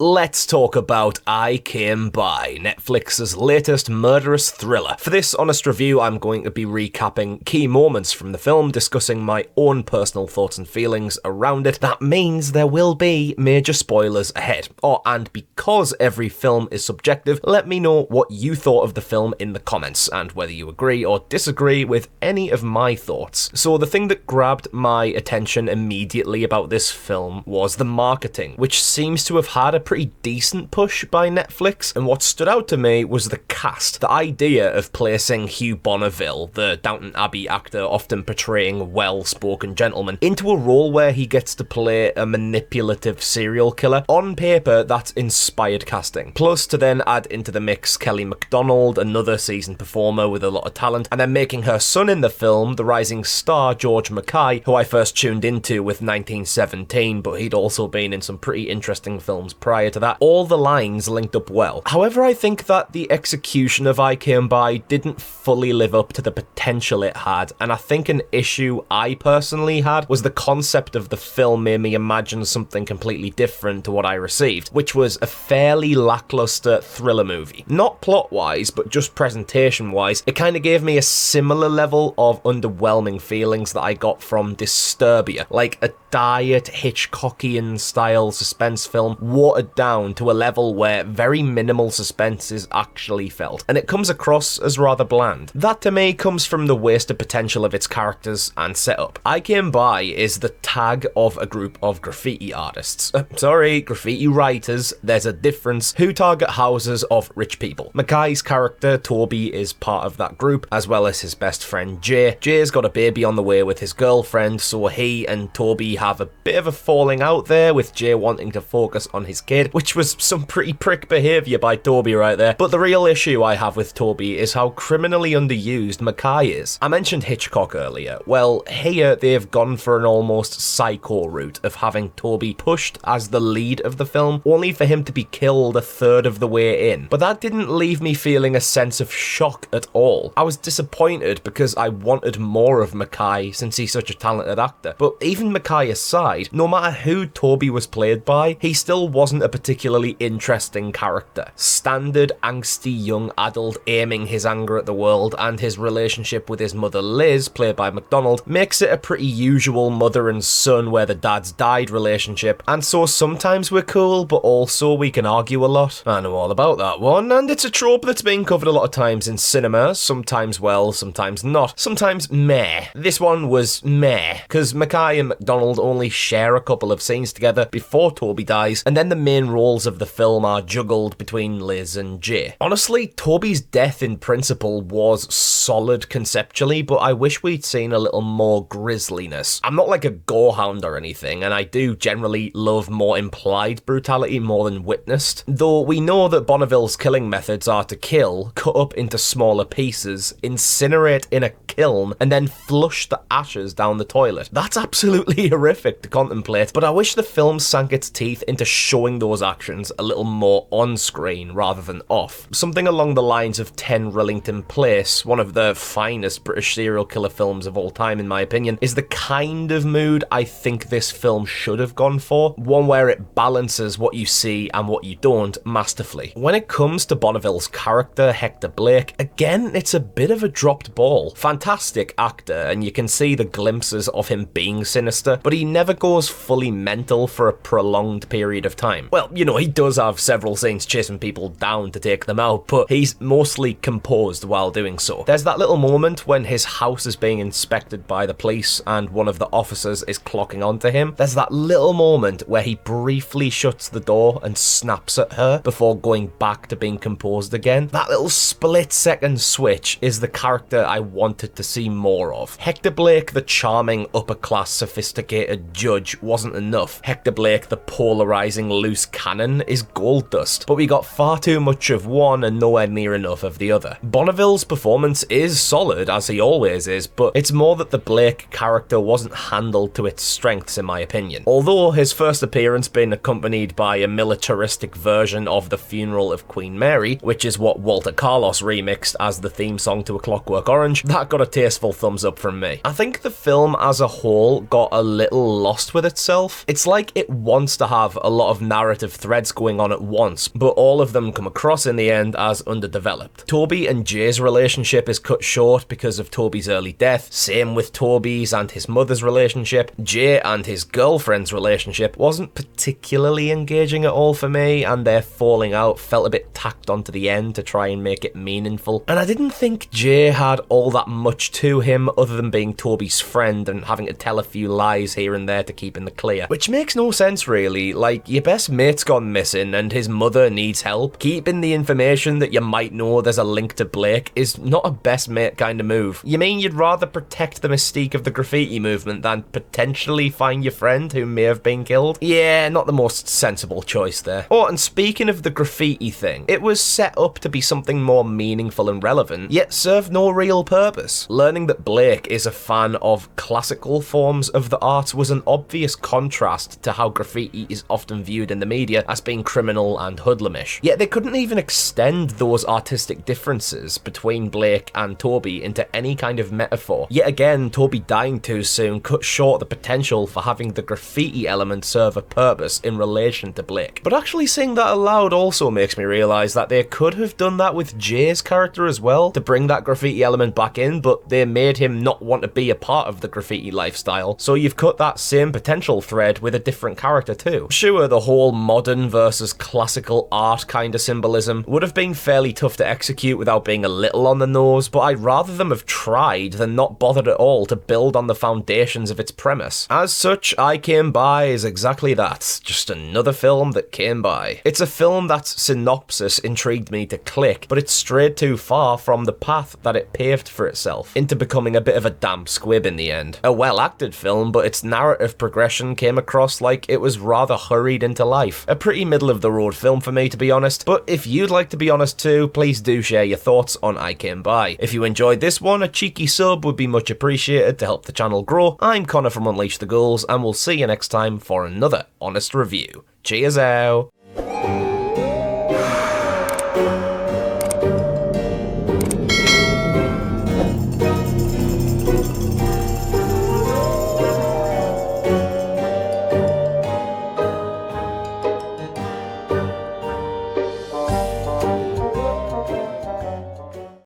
Let's talk about I Came By, Netflix's latest murderous thriller. For this honest review, I'm going to be recapping key moments from the film, discussing my own personal thoughts and feelings around it. That means there will be major spoilers ahead. And because every film is subjective, let me know what you thought of the film in the comments, and whether you agree or disagree with any of my thoughts. So the thing that grabbed my attention immediately about this film was the marketing, which seems to have had a pretty decent push by Netflix, and what stood out to me was the cast. The idea of placing Hugh Bonneville, the Downton Abbey actor often portraying well-spoken gentlemen, into a role where he gets to play a manipulative serial killer. On paper, that's inspired casting. Plus, to then add into the mix Kelly MacDonald, another seasoned performer with a lot of talent, and then making her son in the film the rising star George Mackay, who I first tuned into with 1917, but he'd also been in some pretty interesting films prior to that. All the lines linked up well. However, I think that the execution of I Came By didn't fully live up to the potential it had, and I think an issue I personally had was the concept of the film made me imagine something completely different to what I received, which was a fairly lackluster thriller movie. Not plot-wise, but just presentation-wise, it kind of gave me a similar level of underwhelming feelings that I got from Disturbia, like a diet Hitchcockian-style suspense film watered down to a level where very minimal suspense is actually felt, and it comes across as rather bland. That to me comes from the wasted potential of its characters and setup. I Came By is the tag of a group of graffiti artists. Graffiti writers, there's a difference, who target houses of rich people. Mackay's character, Toby, is part of that group, as well as his best friend Jay. Jay's got a baby on the way with his girlfriend, so he and Toby have a bit of a falling out there, with Jay wanting to focus on his kid, which was some pretty prick behaviour by Toby right there. But the real issue I have with Toby is how criminally underused Mackay is. I mentioned Hitchcock earlier. Well, here they've gone for an almost psycho route of having Toby pushed as the lead of the film, only for him to be killed a third of the way in. But that didn't leave me feeling a sense of shock at all. I was disappointed because I wanted more of Mackay since he's such a talented actor. But even Mackay aside, no matter who Toby was played by, he still wasn't a particularly interesting character. Standard angsty young adult aiming his anger at the world, and his relationship with his mother Liz, played by MacDonald, makes it a pretty usual mother and son where the dad's died relationship, and so sometimes we're cool, but also we can argue a lot. I know all about that one, and it's a trope that's been covered a lot of times in cinema, sometimes well, sometimes not, sometimes meh. This one was meh, because Mackay and MacDonald only share a couple of scenes together before Toby dies, and then the main roles of the film are juggled between Liz and Jay. Honestly, Toby's death in principle was solid conceptually, but I wish we'd seen a little more grisliness. I'm not like a gorehound or anything, and I do generally love more implied brutality more than witnessed, though we know that Bonneville's killing methods are to kill, cut up into smaller pieces, incinerate in a kiln, and then flush the ashes down the toilet. That's absolutely horrific to contemplate, but I wish the film sank its teeth into showing those actions a little more on screen rather than off. Something along the lines of 10 Rillington Place, one of the finest British serial killer films of all time in my opinion, is the kind of mood I think this film should have gone for, one where it balances what you see and what you don't masterfully. When it comes to Bonneville's character, Hector Blake, again, it's a bit of a dropped ball. Fantastic actor, and you can see the glimpses of him being sinister, but he never goes fully mental for a prolonged period of time. Well, you know, he does have several scenes chasing people down to take them out, but he's mostly composed while doing so. There's that little moment when his house is being inspected by the police and one of the officers is clocking onto him. There's that little moment where he briefly shuts the door and snaps at her before going back to being composed again. That little split-second switch is the character I wanted to see more of. Hector Blake, the charming, upper-class, sophisticated judge, wasn't enough. Hector Blake, the polarizing loose cannon, is gold dust, but we got far too much of one and nowhere near enough of the other. Bonneville's performance is solid, as he always is, but it's more that the Blake character wasn't handled to its strengths in my opinion. Although his first appearance being accompanied by a militaristic version of The Funeral of Queen Mary, which is what Walter Carlos remixed as the theme song to A Clockwork Orange, that got a tasteful thumbs up from me. I think the film as a whole got a little lost with itself. It's like it wants to have a lot of narrative threads going on at once, but all of them come across in the end as underdeveloped. Toby and Jay's relationship is cut short because of Toby's early death, same with Toby's and his mother's relationship. Jay and his girlfriend's relationship wasn't particularly engaging at all for me, and their falling out felt a bit tacked onto the end to try and make it meaningful. And I didn't think Jay had all that much to him other than being Toby's friend and having to tell a few lies here and there to keep in the clear. Which makes no sense really, like your best mate's gone missing and his mother needs help. Keeping the information that you might know there's a link to Blake is not a best mate kind of move. You mean you'd rather protect the mystique of the graffiti movement than potentially find your friend who may have been killed? Yeah, not the most sensible choice there. Oh, and speaking of the graffiti thing, it was set up to be something more meaningful and relevant, yet served no real purpose. Learning that Blake is a fan of classical forms of the arts was an obvious contrast to how graffiti is often viewed in the media as being criminal and hoodlumish. Yet they couldn't even extend those artistic differences between Blake and Toby into any kind of metaphor. Yet again, Toby dying too soon cut short the potential for having the graffiti element serve a purpose in relation to Blake. But actually saying that aloud also makes me realise that they could have done that with Jay's character as well, to bring that graffiti element back in, but they made him not want to be a part of the graffiti lifestyle, so you've cut that same potential thread with a different character too. Sure, the whole modern versus classical art kind of symbolism would have been fairly tough to execute without being a little on the nose, but I'd rather them have tried than not bothered at all to build on the foundations of its premise. As such, I Came By is exactly that, just another film that came by. It's a film that's synopsis intrigued me to click, but it strayed too far from the path that it paved for itself, into becoming a bit of a damp squib in the end. A well-acted film, but its narrative progression came across like it was rather hurried into life. A pretty middle-of-the-road film for me, to be honest, but if you'd like to be honest too, please do share your thoughts on I Came By. If you enjoyed this one, a cheeky sub would be much appreciated to help the channel grow. I'm Connor from Unleash the Ghouls, and we'll see you next time for another honest review. Cheers out!